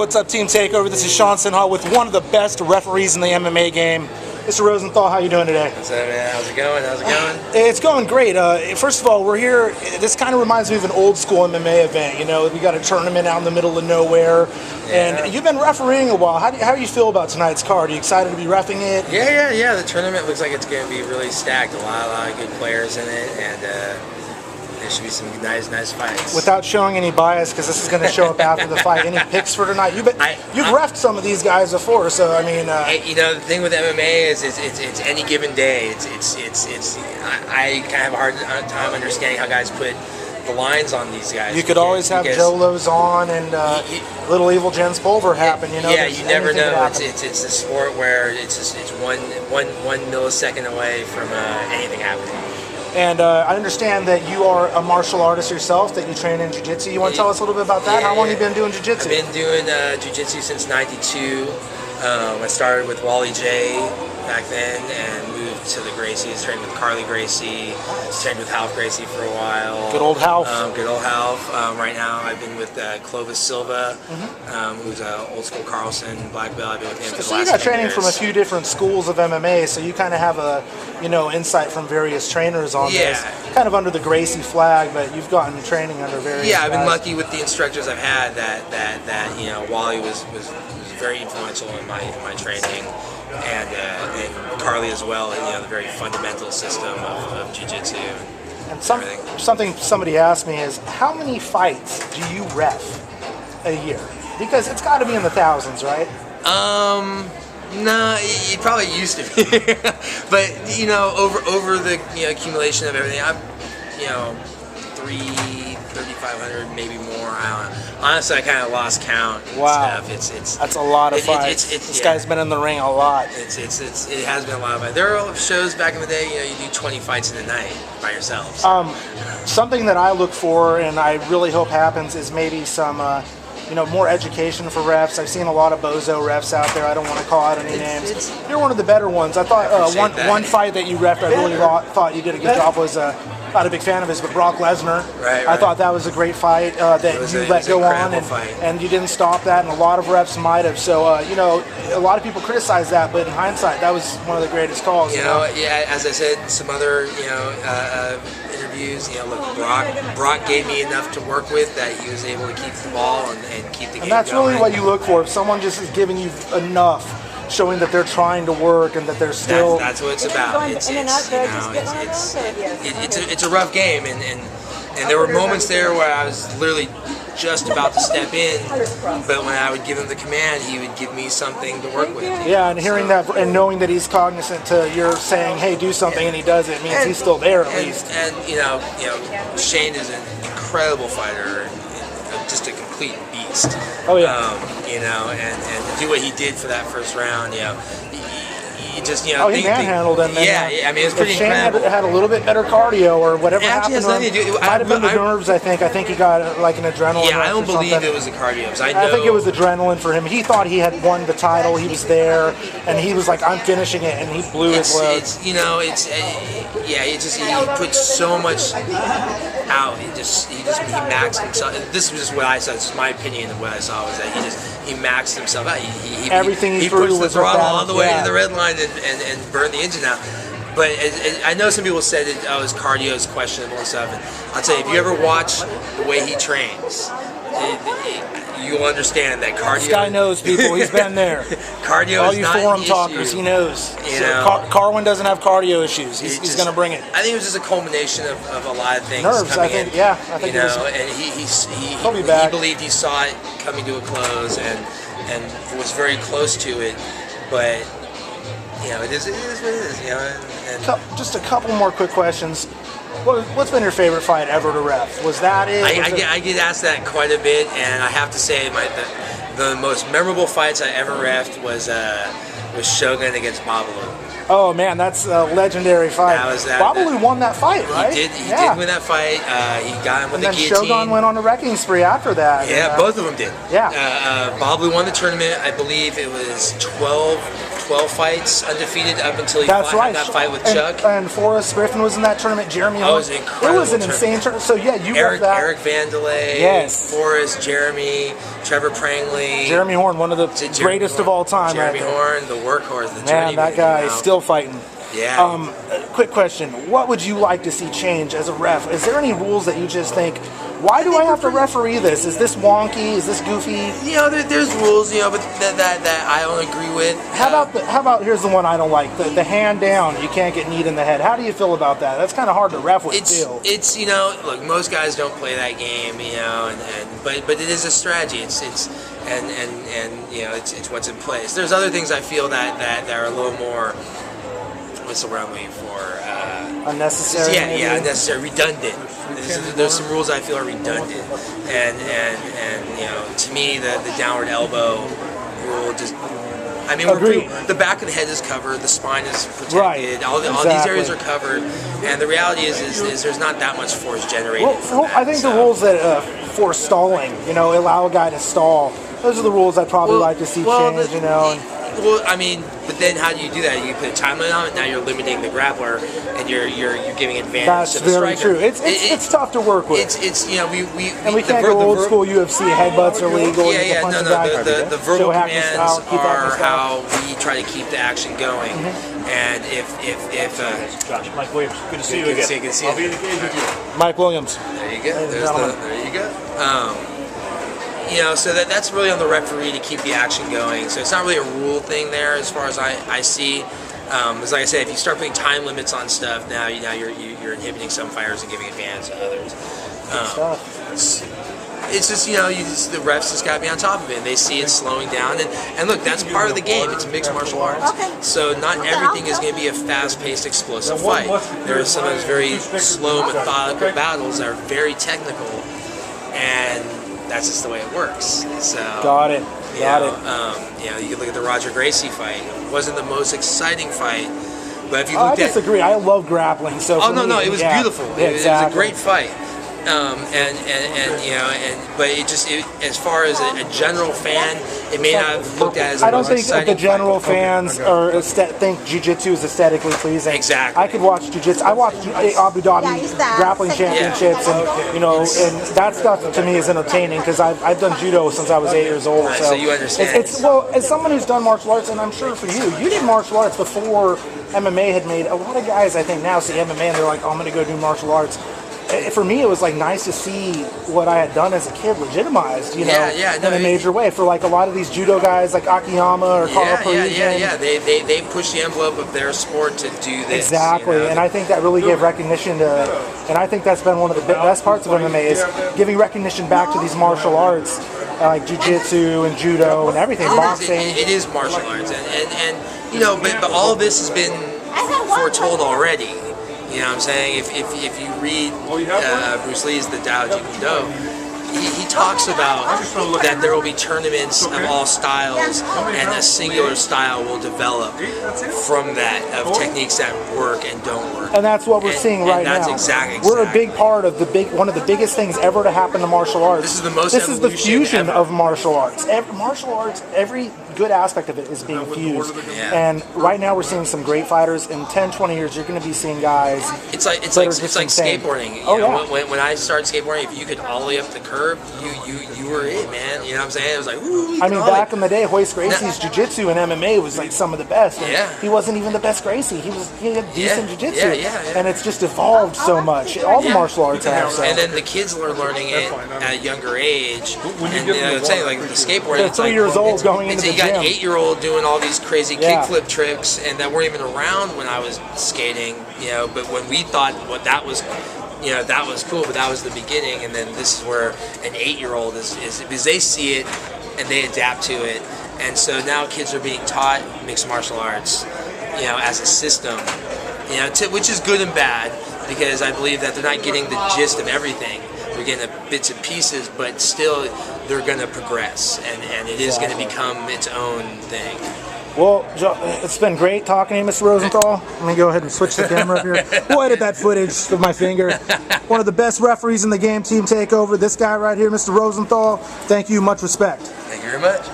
what's up, Team Takeover? This is Sean Sinha with one of the best referees in the MMA game. Mr. Rosenthal, how you doing today? What's up, man? How's it going? It's going great. First of all, we're here. This kind of reminds me of an old school MMA event. You know, we got a tournament out in the middle of nowhere, and you've been refereeing a while. How do you feel about tonight's card? Are you excited to be reffing it? Yeah. The tournament looks like it's going to be really stacked. A lot of good players in it, and there should be some nice fights. Without showing any bias, because this is going to show up after the fight. Any picks for tonight? You've reffed some of these guys before, so I mean. You know, the thing with MMA is it's any given day. I kind of have a hard time understanding how guys put the lines on these guys. You could always have Jolos on and Little Evil Jen's Pulver happen. You know. Yeah, you never know. It's a sport where it's one millisecond away from anything happening. And I understand that you are a martial artist yourself, that you train in Jiu-Jitsu. You want to tell us a little bit about that? How long have you been doing Jiu-Jitsu? I've been doing Jiu-Jitsu since '92. I started with Wally J back then and moved to the Gracies, trained with Carly Gracie, trained with Half Gracie for a while. Good old Half. Right now I've been with Clovis Silva, who's an old school Carlson black belt. I've been with him for the last 10 years. So you got training from a few different schools of MMA, so you kind of have a insight from various trainers on this. Kind of under the Gracie flag, but you've gotten training under various I've been guys. lucky with the instructors I've had that Wally was very influential in my training, and Carly as well. The very fundamental system of Jiu-Jitsu. And something somebody asked me is, how many fights do you ref a year? Because it's got to be in the thousands, right? No, it probably used to be, but over the accumulation of everything, I'm 3,500, maybe more. I don't know. Honestly, I kind of lost count. Wow, it's that's a lot of fights. This guy's been in the ring a lot. It has been a lot of fights. There are shows back in the day. You do 20 fights in a night by yourself. So. Something that I look for, and I really hope happens, is maybe some. More education for refs. I've seen a lot of bozo refs out there. I don't want to call out any names. You're one of the better ones. I thought one fight that you refed I really thought you did a good job was, not a big fan of his, but Brock Lesnar. Right. I thought that was a great fight that you let go on, and you didn't stop that, and a lot of refs might have. So, a lot of people criticize that, but in hindsight, that was one of the greatest calls. As I said, some other, interviews, look, Brock gave me enough to work with that he was able to keep the ball and keep the game going. And that's really what you look for. If someone just is giving you enough, showing that they're trying to work and that they're still. That's what it's about. It's a rough game, and there were moments there where I was literally just about to step in, but when I would give him the command, he would give me something to work with. Yeah, and hearing that and knowing that he's cognizant to your saying, "Hey, do something," and he does it, means he's still there at least. And Shane is an incredible fighter, and just a complete beast. Oh yeah. And to do what he did for that first round, he just he manhandled him. Yeah, I mean, it's pretty incredible. Shane had a little bit better cardio or whatever happened to him. It might have been the nerves. I think he got like an adrenaline. Yeah, I don't believe it was the cardio. I think it was adrenaline for him. He thought he had won the title. He was there, and he was like, "I'm finishing it," and he blew his load. He put so much out. He maxed himself. This was just what I saw. This is my opinion of what I saw, was that he maxed himself out. Everything he pushed the throttle all all the way to the red line and burned the engine out. But I know some people said that his cardio is questionable and stuff. And I'll tell you, if you ever watch the way he trains, you'll understand that cardio. This guy knows, people. He's been there. Cardio all is you not forum an talkers, issue. he knows. Carwin doesn't have cardio issues. He's going to bring it. I think it was just a culmination of a lot of things. Nerves, I think. Yeah, I think and he believed he saw it coming to a close and was very close to it, but it is what it is. And just a couple more quick questions. What's been your favorite fight ever to ref? Was that it? I get asked that quite a bit, and I have to say the most memorable fights I ever refed was Shogun against Babalu. Oh man, that's a legendary fight. Babalu won that fight, right? He did win that fight. He got him with the guillotine. And then Shogun went on a wrecking spree after that. Yeah, both of them did. Yeah. Babalu won the tournament. I believe it was 12 12 fights undefeated up until he That's right. had that fight with Chuck. And Forrest Griffin was in that tournament. Jeremy Horn. Was incredible. It was an insane tournament. So yeah, you got that. Eric Vandelay, yes. Forrest, Jeremy, Trevor Prangley. Jeremy Horn, one of the greatest of all time. Jeremy right Horn, the workhorse, the man, that guy is still fighting. Yeah. Quick question. What would you like to see change as a ref? Is there any rules that you just think, why do I have to referee this? Is this wonky? Is this goofy? You know, there's rules, you know, but that I don't agree with. How about here's the one I don't like. The hand down, you can't get kneed in the head. How do you feel about that? That's kind of hard to ref with too. It's you know, look, most guys don't play that game, you know, but it is a strategy. It's you know, it's what's in place. There's other things I feel that are a little more, what's the word I'm looking for? Unnecessary. Yeah, unnecessary, redundant. There's some rules I feel are redundant, and you know, to me, the downward elbow rule just. I mean, the back of the head is covered, the spine is protected, right. all these areas are covered, and the reality is there's not that much force generated. Well, I think the rules that for stalling, you know, allow a guy to stall. Those are the rules I'd probably like to see change. You know. Well, I mean, but then how do you do that? You put a time limit on it. Now you're limiting the grappler, and you're giving advantage That's to the striker. That's very true. It's tough to work with. It's you know we can't go old school UFC headbutts are legal. Yeah. The verbal commands are how we try to keep the action going. And if Josh, Mike Williams, good to see you again. Good to see you. I'll be in the cage with you. Mike Williams. There you go. There you go. You know, so that's really on the referee to keep the action going. So it's not really a rule thing there, as far as I see. Because like I said, if you start putting time limits on stuff, now you're inhibiting some fighters and giving advantage to others. It's just, you know, the refs just got to be on top of it. And they see it slowing down, and look, that's part of the game. It's mixed martial arts, so not everything is going to be a fast-paced, explosive fight. There are sometimes very slow, methodical battles that are very technical, and that's just the way it works. So got it. You know, you can look at the Roger Gracie fight. It wasn't the most exciting fight, but if you look I disagree. I love grappling. So no, it was beautiful. Yeah, it was a great fight. But as far as a general fan, it may not have looked at as the most exciting. I don't think the general fans think Jiu-Jitsu is aesthetically pleasing. Exactly. I could watch Jiu-Jitsu. I watched Abu Dhabi grappling championships, and you know, and that stuff to me is entertaining because I've done judo since I was 8 years old. So you understand. As someone who's done martial arts, and I'm sure for you did martial arts before MMA had made. A lot of guys I think now see MMA and they're like, oh, I'm going to go do martial arts. For me, it was like nice to see what I had done as a kid legitimized, you know, in a major way. For like a lot of these judo guys, like Akiyama or Carl Parisian. They push the envelope of their sport to do this. Exactly, you know? And I think that really gave recognition to, and I think that's been one of the best parts of MMA is giving recognition back to these martial arts, like jiu-jitsu and judo and everything, boxing. It is martial arts, and you know, but all of this has been foretold already. You know what I'm saying? If you read Bruce Lee's The Tao Jeet Kune Do, he talks about that there will be tournaments of all styles, and a singular style will develop from that, of techniques that work and don't work. And that's what we're seeing right now. Exactly. We're a big part of one of the biggest things ever to happen to martial arts. This is the most. This is the fusion of martial arts. Every good aspect of it is being fused. And right now we're seeing some great fighters. In 10, 20 years, you're going to be seeing guys. It's like skateboarding. You know, when I started skateboarding, if you could ollie up the curb, you were it, man. You know what I'm saying? It was like, ooh. I mean, back in the day, Hoist Gracie's jiu-jitsu and MMA was like some of the best. And he wasn't even the best Gracie. He had decent jiu-jitsu. Yeah. And it's just evolved so much. All the martial arts have. So. And then the kids are learning it at a younger age. And you know, I'm saying, like the skateboarding. They're 3 years old going into the gym. You got an 8-year-old doing all these crazy kickflip tricks, and that weren't even around when I was skating. You know, but when we thought that was cool, but that was the beginning. And then this is where an 8-year-old is because they see it and they adapt to it. And so now kids are being taught mixed martial arts, you know, as a system, you know, which is good and bad, because I believe that they're not getting the gist of everything. They're getting the bits and pieces, but still they're going to progress, and it is going to become its own thing. Well, it's been great talking to you, Mr. Rosenthal. Let me go ahead and switch the camera up here. We'll edit that footage of my finger. One of the best referees in the game, Team Takeover. This guy right here, Mr. Rosenthal. Thank you. Much respect. Thank you very much.